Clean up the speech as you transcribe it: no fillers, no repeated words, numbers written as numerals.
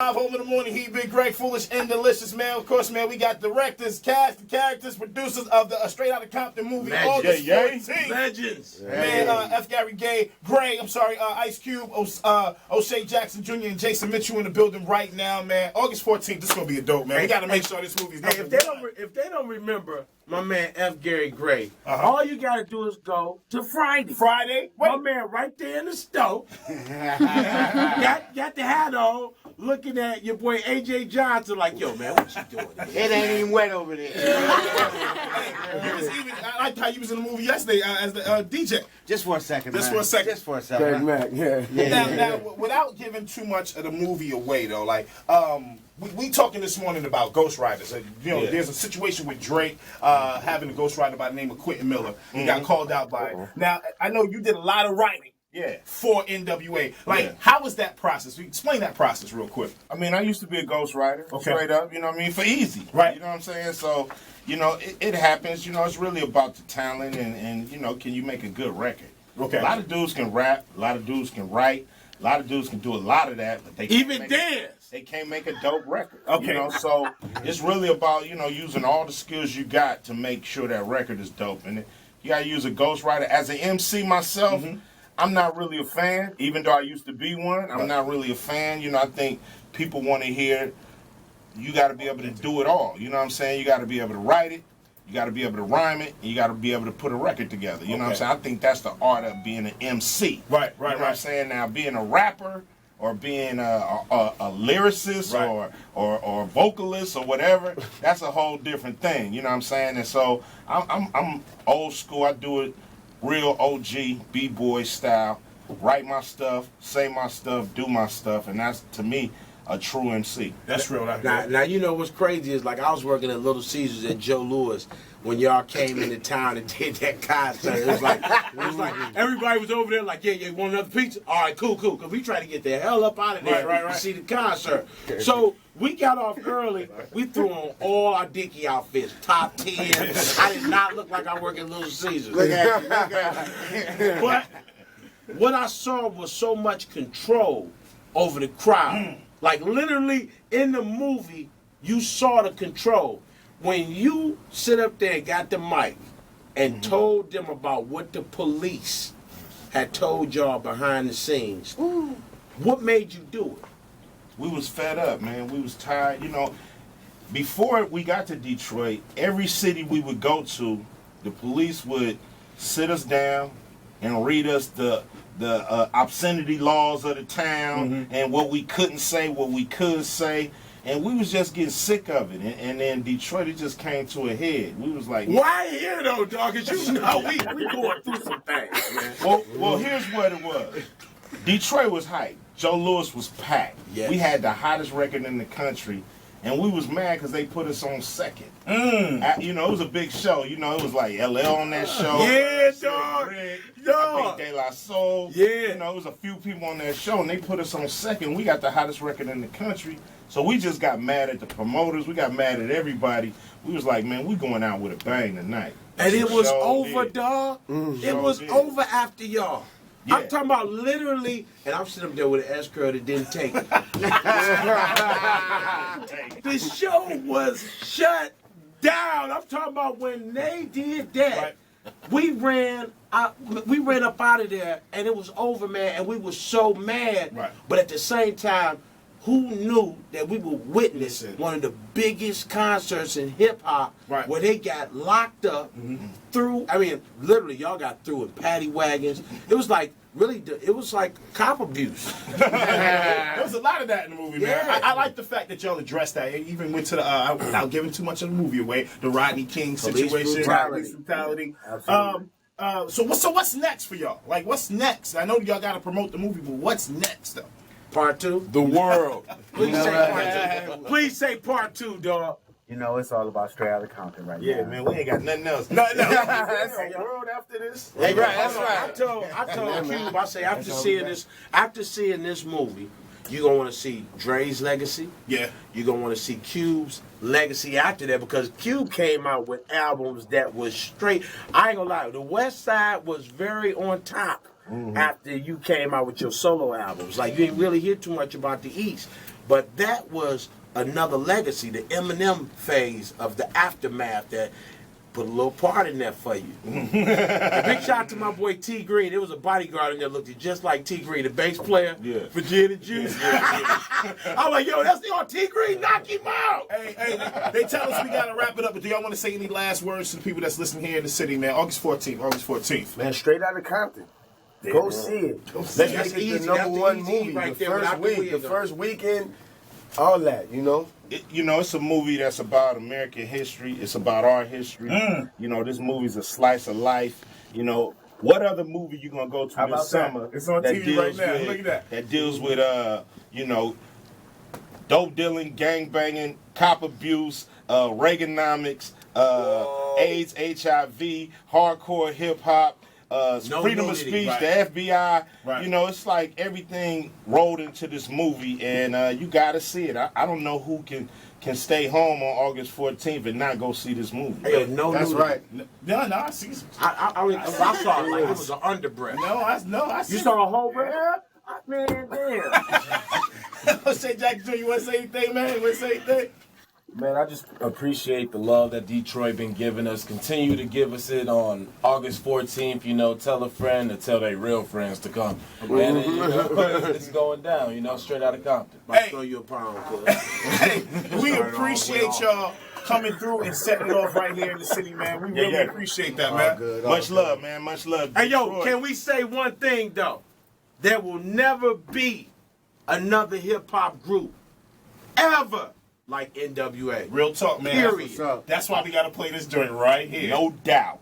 live home in the morning heat, Big Greg, Foolish and Delicious, man. Of course, man, we got directors, cast, the characters, producers of the Straight Outta Compton movie, August 14th. Legends. Man, F. Gary Ice Cube, Osea Jackson Jr. and Jason Mitchell in the building right now, man. August 14th, this is going to be a dope, man. We got to make sure this movie's Hey, if they don't remember my man F. Gary Gray, all you got to do is go to Friday. My man right there in the stove. got the hat on, looking at your boy A.J. Johnson like, yo, man, what you doing? It ain't even wet over there. I like how you was in the movie yesterday as the DJ. Just for a second, man. Just for a second. Just for a second. Mac, yeah. Now, without giving too much of the movie away, though, like, we talking this morning about ghostwriters. There's a situation with Drake having a ghostwriter by the name of Quentin Miller. He got called out by it. Now, I know you did a lot of writing. For N.W.A. How was that process? Explain that process real quick. I mean, I used to be a ghostwriter, straight up, you know what I mean, for Eazy. Right. You know what I'm saying? So, it happens. It's really about the talent and can you make a good record? Okay. A lot of dudes can rap, a lot of dudes can write, a lot of dudes can do a lot of that, but they can't even dance. They can't make a dope record. Okay. So it's really about, using all the skills you got to make sure that record is dope. And you got to use a ghostwriter. As an MC myself, I'm not really a fan, even though I used to be one. I'm not really a fan. I think people want to hear you got to be able to do it all. You know what I'm saying? You got to be able to write it. You got to be able to rhyme it. And you got to be able to put a record together. You know what I'm saying? I think that's the art of being an MC. Right. You know what I'm saying? Now, being a rapper or being a lyricist or vocalist or whatever, that's a whole different thing. You know what I'm saying? And so I'm old school. I do it real OG, B-boy style. Write my stuff, say my stuff, do my stuff, and that's, to me, a true MC. That's real. Now, you know what's crazy is, like, I was working at Little Caesars at Joe Louis when y'all came into town and did that concert. It was like everybody was over there like, yeah, want another pizza? All right, cool, because we tried to get the hell up out of there to see the concert. So we got off early. We threw on all our Dickie outfits, top 10. I did not look like I work at Little Caesars. Look at you. But what I saw was so much control over the crowd. Like, literally, in the movie, you saw the control. When you sit up there and got the mic and told them about what the police had told y'all behind the scenes, what made you do it? We was fed up, man. We was tired. Before we got to Detroit, every city we would go to, the police would sit us down and read us the obscenity laws of the town and what we couldn't say, what we could say. And we was just getting sick of it. And then Detroit, it just came to a head. We was like... Why here, though, dog? Because we going through some things, man. Well, here's what it was. Detroit was hype. Joe Louis was packed. Yes. We had the hottest record in the country. And we was mad because they put us on second. It was a big show. It was like LL on that show. Yeah, dog. I think De La Soul. Yeah. It was a few people on that show, and they put us on second. We got the hottest record in the country. So we just got mad at the promoters. We got mad at everybody. We was like, man, we going out with a bang tonight. And it was over, dog. It was over after y'all. Yeah. I'm talking about literally, and I'm sitting up there with an S-curl that didn't take it. The show was shut down. I'm talking about when they did that. We ran up out of there, and it was over, man, and we were so mad. But at the same time, who knew that we would witness one of the biggest concerts in hip-hop where they got locked up literally, y'all got through in paddy wagons. It was like, it was like cop abuse. There was a lot of that in the movie, man. I like the fact that y'all addressed that. It even went to the, without giving too much of the movie away, the Rodney King situation, police brutality. So what's next for y'all? Like, what's next? I know y'all got to promote the movie, but what's next, though? Part 2? The world. Please say part 2. Please say part 2, dog. It's all about Straight Outta Compton right now. Yeah, man, we ain't got nothing else. Nothing else. That's a world after this. Hey, that's right. I told Cube, I say after seeing this movie, you're gonna want to see Dre's legacy. Yeah. You're gonna want to see Cube's legacy after that, because Cube came out with albums that was straight. I ain't gonna lie, the West Side was very on top after you came out with your solo albums. Like, you didn't really hear too much about the East. But that was another legacy, the Eminem phase of the aftermath that put a little part in there for you. And big shout out to my boy T Green. There was a bodyguard in there looked just like T Green, the bass player for Gin and Juice. I'm like, yo, that's the T Green, knock him out. Hey, they tell us we gotta wrap it up, but do y'all want to say any last words to the people that's listening here in the city, man? August 14th. Man, straight out of Compton. Go see it. Let's make it Eazy. the number one movie. Right The there first without the week, the window. first weekend, all that, you know? It's a movie that's about American history. It's about our history. This movie's a slice of life. What other movie you gonna go to How this about summer? that? It's on TV right now. Look at that. That deals with dope dealing, gang banging, cop abuse, Reaganomics, AIDS, HIV, hardcore hip hop. Freedom of speech, the FBI, it's like everything rolled into this movie, and you gotta see it. I don't know who can stay home on August 14th and not go see this movie. Hey, no, That's right. No, I see. I saw it like it was an underbreath. I see. You saw a whole breath? Man, damn. Osea Jackson Jr., you want to say anything, man? You want to say anything? Man, I just appreciate the love that Detroit been giving us. Continue to give us it on August 14th. Tell a friend to tell their real friends to come. And it's going down, straight out of Compton. I'll throw you a pound, cuz. Hey, we appreciate y'all coming through and setting it off right here in the city, man. We really appreciate that, man. Good, Much love, man. Much love. Hey, yo, Detroit. can we say one thing, though? There will never be another hip-hop group ever like N.W.A. Real talk, man. Period. That's why we got to play this joint right here. No doubt.